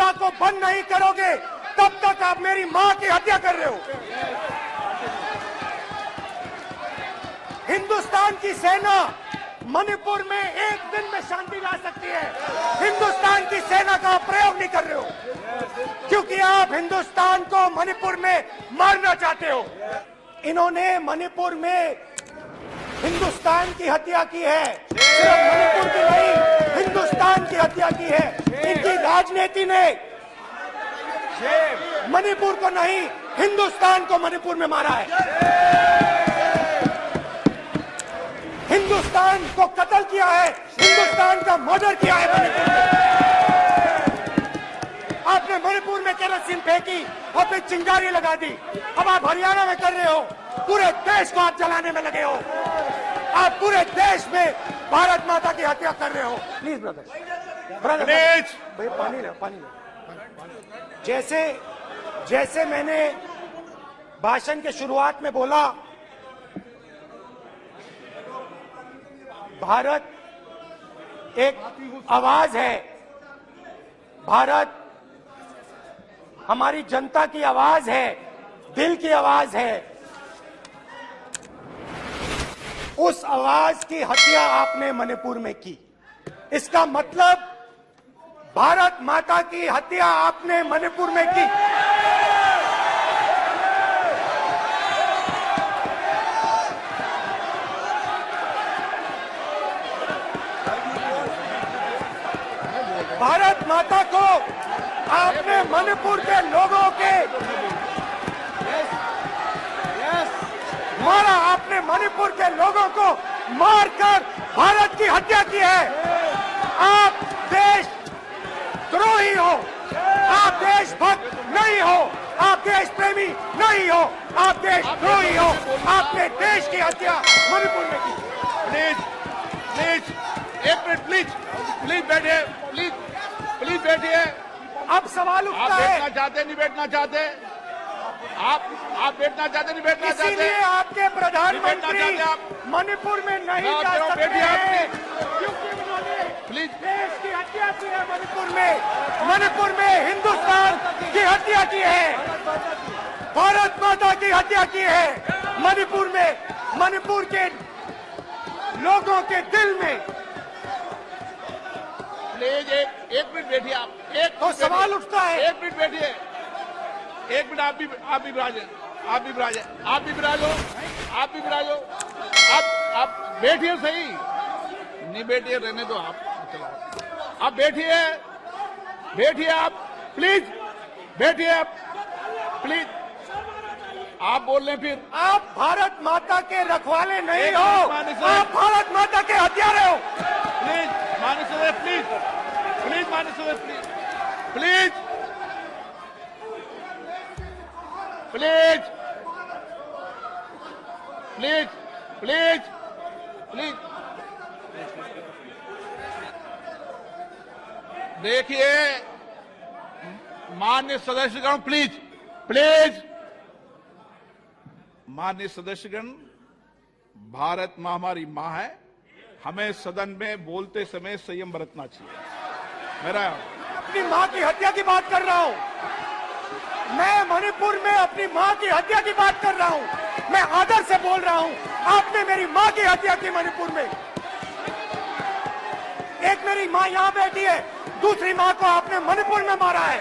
हिंसा को बंद नहीं करोगे तब तक आप मेरी मां की हत्या कर रहे हो। हिंदुस्तान की सेना मणिपुर में एक दिन में शांति ला सकती है। हिंदुस्तान की सेना का प्रयोग नहीं कर रहे हो क्योंकि आप हिंदुस्तान को मणिपुर में मारना चाहते हो। इन्होंने मणिपुर में हिंदुस्तान की हत्या की है, सिर्फ मणिपुर की नहीं, हिंदुस्तान की हत्या की है। इनकी राजनीति ने मणिपुर को नहीं, हिंदुस्तान को मणिपुर में मारा है। हिंदुस्तान को कत्ल किया है, हिंदुस्तान का मर्डर किया है मणिपुर में। आपने मणिपुर में केरोसिन फेंकी और फिर चिंगारी लगा दी। अब आप हरियाणा में कर रहे हो, पूरे देश को आप जलाने में लगे हो। आप पूरे देश में भारत माता की हत्या कर रहे हो। प्लीज ब्रदर, प्लीज भाई पानी लो, पानी लो। जैसे मैंने भाषण के शुरुआत में बोला, भारत एक आवाज है। भारत हमारी जनता की आवाज है, दिल की आवाज है। उस आवाज की हत्या आपने मणिपुर में की। इसका मतलब भारत माता की हत्या आपने मणिपुर में की। भारत माता को आपने मणिपुर के लोगों के मारा। आपने मणिपुर के लोगों को मारकर भारत की हत्या की है। आप देश द्रोही हो, आप देशभक्त नहीं हो, आप देश प्रेमी नहीं हो, आप देश द्रोही हो। आपने देश की हत्या मणिपुर में की। प्लीज एक मिनट, प्लीज बैठिए, प्लीज बैठिए। अब सवाल उठता आप है, बैठना चाहते नहीं बैठना चाहते? आप बैठना चाहते नहीं बैठना चाहते? इसीलिए आपके प्रधानमंत्री मणिपुर में नहीं जा सकते हैं क्योंकि उन्होंने प्लीज देश की हत्या की है। मणिपुर में हिंदुस्तान की हत्या की है, भारत माता की हत्या की है। मणिपुर में, मणिपुर के लोगों के दिल में। प्लीज एक मिनट बैठिए। आप एक तो सवाल उठता है, एक मिनट बैठिए, एक मिनट। आप भी विराजो। आप बैठिए, सही नहीं बैठिए, रहने दो। आप बैठिए आप प्लीज बैठिए। आप प्लीज, आप बोल रहे फिर। आप भारत माता के रखवाले नहीं हो, आप भारत माता के हत्यारे हो। प्लीज माननीय सदस्य, प्लीज माननीय सदस्य, प्लीज देखिए माननीय सदस्यगण, प्लीज माननीय सदस्यगण, भारत मां हमारी मां है। हमें सदन में बोलते समय संयम बरतना चाहिए। मेरा अपनी मां की हत्या की बात कर रहा हूं। मैं मणिपुर में अपनी मां की हत्या की बात कर रहा हूं। मैं आदर से बोल रहा हूं। आपने मेरी मां की हत्या की मणिपुर में। एक मेरी मां यहां बैठी है, दूसरी मां को आपने मणिपुर में मारा है।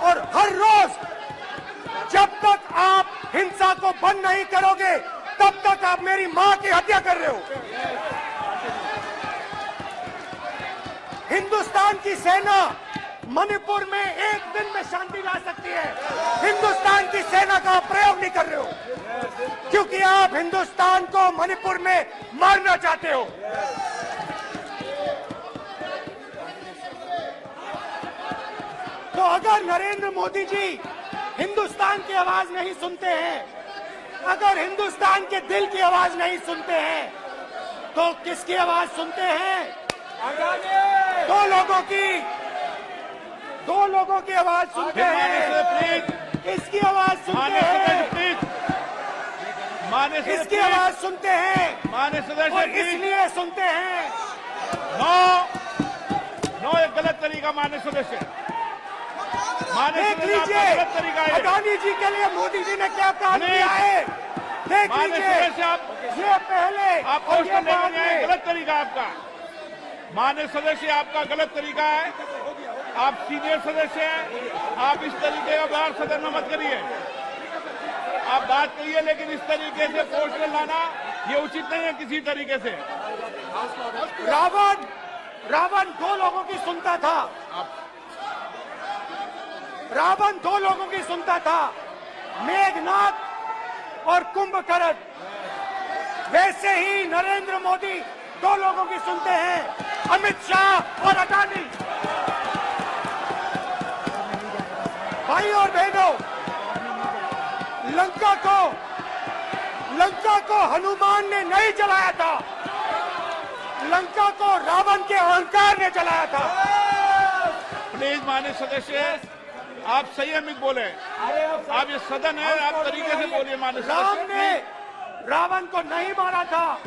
और हर रोज जब तक आप हिंसा को बंद नहीं करोगे तब तक आप मेरी मां की हत्या कर रहे हो। हिंदुस्तान की सेना मणिपुर में एक दिन में शांति ला सकती है। हिंदुस्तान की सेना का प्रयोग नहीं कर रहे हो क्योंकि आप हिंदुस्तान को मणिपुर में मारना चाहते हो। तो अगर नरेंद्र मोदी जी हिंदुस्तान की आवाज नहीं सुनते हैं, अगर हिंदुस्तान के दिल की आवाज नहीं सुनते हैं, तो किसकी आवाज सुनते हैं? दो लोगों की आवाज सुनते हैं। इसकी आवाज सुनते हैं, इसकी आवाज सुनते हैं और इसलिए सुनते हैं नो, एक गलत तरीका माननीय सदस्य, माननीय देख सदस्य, आपका लीजिए गलत तरीका है। अडानी जी के लिए मोदी जी ने क्या काम नहीं। किया है, देख माननीय लीजिए। सदस्य, आप ये पहले आप और ये क्वेश्चन बाद लेने आए, में। गलत तरीका आपका। माननीय सदस्य, आपका गलत तरीका है। आप सीनियर सदस्य हैं, आप इस तरीके का व्यवहार सदन में मत करिए। आप बात करिए, लेकिन इस तरीके से क्वेश्चन लाना ये उचित नहीं है किसी तरीके से। रावण दो लोगों की सुनता था, रावण दो लोगों की सुनता था, मेघनाथ और कुंभकर्ण। वैसे ही नरेंद्र मोदी दो लोगों की सुनते हैं, अमित शाह और अडानी। भाई और बहनों, लंका को हनुमान ने नहीं जलाया था, लंका को रावण के अहंकार ने जलाया था। प्लीज माननीय सदस्य, आप संयमित बोले। आप ये सदन है, आप तरीके से बोलिए। माननीय राम सदस्य, ने रावण को नहीं मारा था,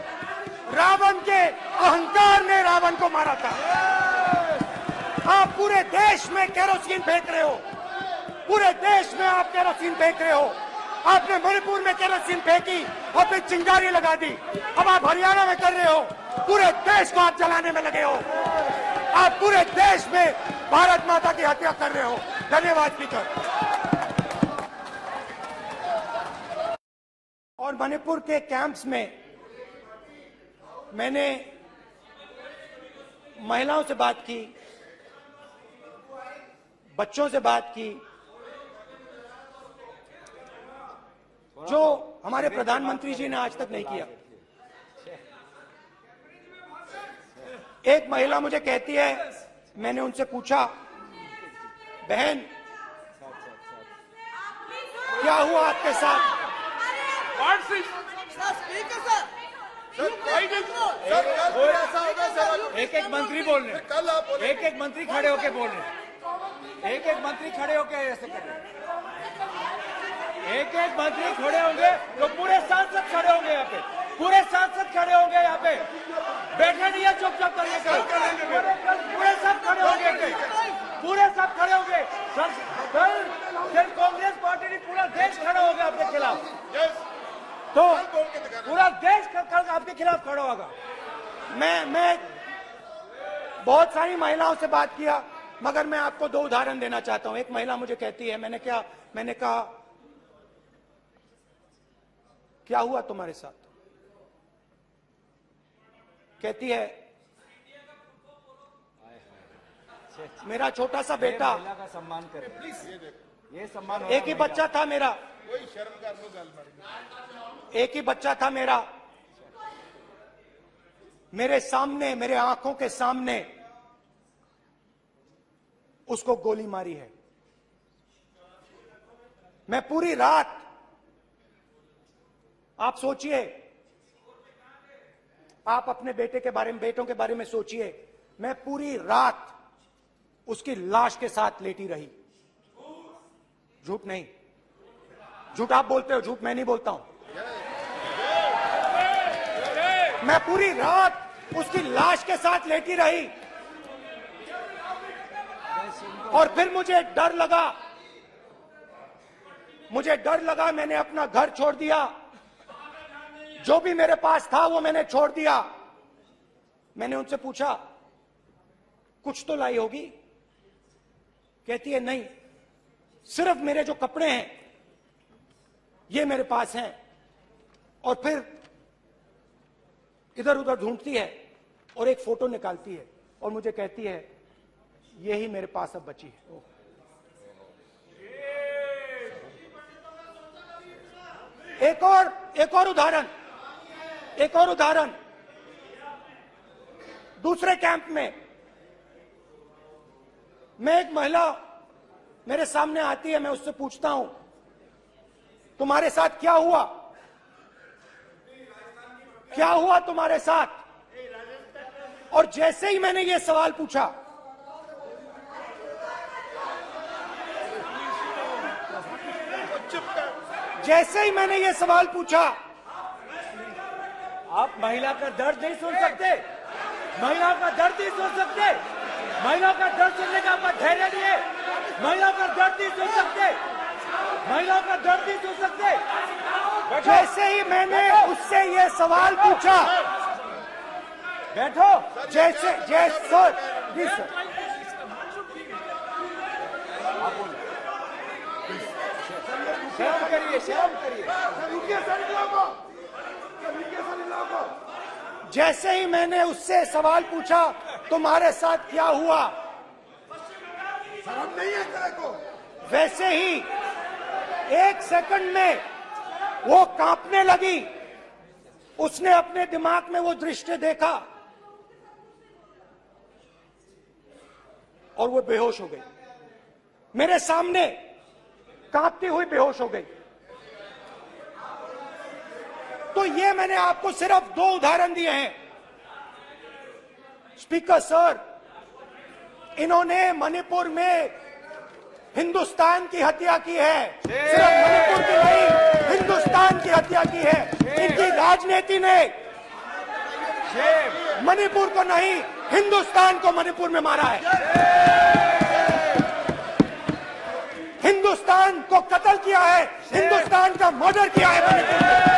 रावण के अहंकार ने रावण को मारा था। आप पूरे देश में केरोसिन फेंक रहे हो, पूरे देश में आप केरोसिन फेंक रहे हो। आपने मणिपुर में केरोसिन फेंकी और फिर चिंगारी लगा दी। अब आप हरियाणा में कर रहे हो, पूरे देश को आप जलाने में लगे हो। आप पूरे देश में भारत माता की हत्या कर रहे हो। धन्यवाद स्पीकर। और मणिपुर के कैंप्स में मैंने महिलाओं से बात की, बच्चों से बात की, जो हमारे प्रधानमंत्री जी ने आज तक नहीं किया। एक महिला मुझे कहती है, मैंने उनसे पूछा, बहन क्या हुआ आपके साथ? एक एक मंत्री बोल रहे, एक एक मंत्री खड़े होके बोल रहे, एक एक मंत्री खड़े होके ऐसे कर रहे, एक एक मंत्री खड़े होंगे तो पूरे सांसद खड़े होंगे यहाँ पे, पूरे सांसद खड़े होंगे यहाँ पे। बैठे नहीं है, चुपचाप करिए। पूरे सब खड़े होंगे, पूरे सब खड़े होंगे। कल कांग्रेस पार्टी ने पूरा देश खड़ा होगा आपके खिलाफ, तो पूरा देश कल आपके खिलाफ खड़ा होगा। मैं बहुत सारी महिलाओं से बात किया, मगर मैं आपको दो उदाहरण देना चाहता हूं। एक महिला मुझे कहती है, मैंने कहा क्या हुआ तुम्हारे साथ? कहती है, मेरा छोटा सा बेटा, महिला का सम्मान करें प्लीज, ये सम्मान। एक ही बच्चा था मेरा, एक ही बच्चा था मेरा, मेरे सामने, मेरे आंखों के सामने उसको गोली मारी है। मैं पूरी रात, आप सोचिए, आप अपने बेटे के बारे में, बेटों के बारे में सोचिए। मैं पूरी रात उसकी लाश के साथ लेटी रही। झूठ नहीं, झूठ आप बोलते हो, झूठ मैं नहीं बोलता हूं। मैं पूरी रात उसकी लाश के साथ लेटी रही और फिर मुझे डर लगा, मैंने अपना घर छोड़ दिया, जो भी मेरे पास था वो मैंने छोड़ दिया। मैंने उनसे पूछा, कुछ तो लाई होगी? कहती है, नहीं, सिर्फ मेरे जो कपड़े हैं ये मेरे पास हैं। और फिर इधर उधर ढूंढती है और एक फोटो निकालती है और मुझे कहती है, यही मेरे पास अब बची है। एक और उदाहरण, दूसरे कैंप में मैं, एक महिला मेरे सामने आती है, मैं उससे पूछता हूं, तुम्हारे साथ क्या हुआ? क्या हुआ तुम्हारे साथ? और जैसे ही मैंने ये सवाल पूछा, आप महिला का दर्द नहीं सुन सकते? महिलाओं का दर्द नहीं सुन सकते? महिलाओं का दर्द सुनने का आपका धैर्य नहीं है? महिलाओं का दर्द नहीं सुन सकते? महिलाओं का दर्द नहीं सुन सकते? जैसे ही मैंने उससे ये सवाल पूछा, बैठो। जैसे सर प्लीज सर, शर्म करिए, शर्म करिए। जैसे ही मैंने उससे सवाल पूछा तुम्हारे साथ क्या हुआ, शर्म नहीं है तेरे को? वैसे ही 1 सेकंड में वो कांपने लगी। उसने अपने दिमाग में वो दृश्य देखा और वो बेहोश हो गई। मेरे सामने कांपती हुई बेहोश हो गई। तो ये मैंने आपको सिर्फ 2 उदाहरण दिए हैं। स्पीकर सर, इन्होंने मणिपुर में हिंदुस्तान की हत्या की है। सिर्फ मणिपुर की नहीं, हिंदुस्तान की हत्या की है। इनकी राजनीति ने मणिपुर को नहीं, हिंदुस्तान को मणिपुर में मारा है। हिंदुस्तान को कत्ल किया है, हिंदुस्तान का मर्डर किया है मणिपुर में।